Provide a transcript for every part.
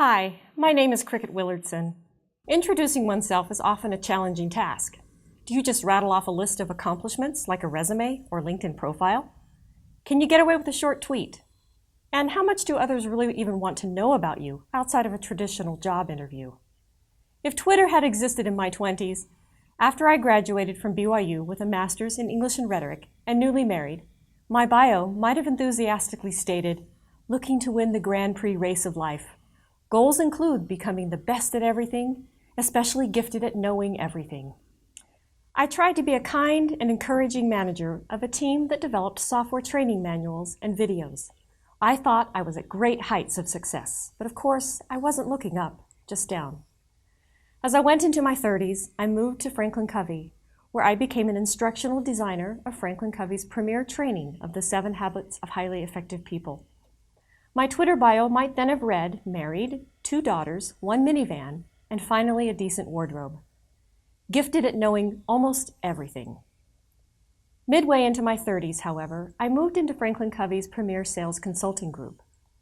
Hi, my name is Cricket Willardsen. Introducing oneself is often a challenging task. Do you just rattle off a list of accomplishments like a resume or LinkedIn profile? Can you get away with a short tweet? And how much do others really even want to know about you outside of a traditional job interview? If Twitter had existed in my 20s, after I graduated from BYU with a master's in English and rhetoric and newly married, my bio might have enthusiastically stated, "Looking to win the Grand Prix race of life. Goals include becoming the best at everything, especially gifted at knowing everything." I tried to be a kind and encouraging manager of a team that developed software training manuals and videos. I thought I was at great heights of success, but of course, I wasn't looking up, just down. As I went into my 30s, I moved to Franklin Covey, where I became an instructional designer of Franklin Covey's premier training of the 7 Habits of Highly Effective People. My Twitter bio might then have read, married, 2 daughters, 1 minivan, and finally a decent wardrobe. Gifted at knowing almost everything. Midway into my 30s, however, I moved into Franklin Covey's premier sales consulting group.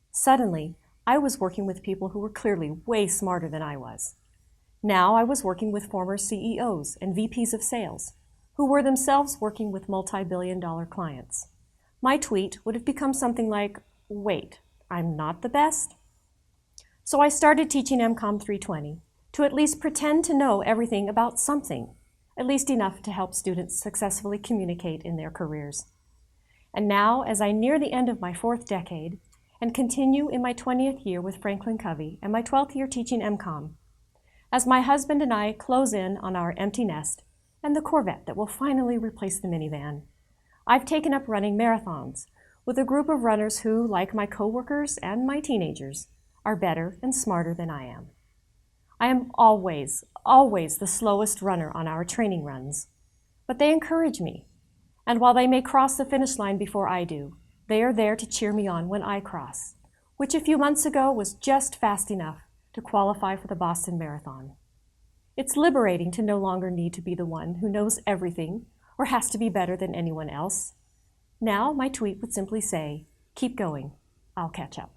Suddenly, I was working with people who were clearly way smarter than I was. Now I was working with former CEOs and VPs of sales, who were themselves working with multi-billion-dollar clients. My tweet would have become something like, "Wait, I'm not the best?" So I started teaching MCOM 320 to at least pretend to know everything about something, at least enough to help students successfully communicate in their careers. And now, as I near the end of my 4th decade and continue in my 20th year with Franklin Covey and my 12th year teaching MCOM, as my husband and I close in on our empty nest and the Corvette that will finally replace the minivan, I've taken up running marathons with a group of runners who, like my coworkers and my teenagers, are better and smarter than I am. I am always the slowest runner on our training runs, but they encourage me. And while they may cross the finish line before I do, they are there to cheer me on when I cross, which a few months ago was just fast enough to qualify for the Boston Marathon. It's liberating to no longer need to be the one who knows everything or has to be better than anyone else. Now my tweet would simply say, "Keep going, I'll catch up."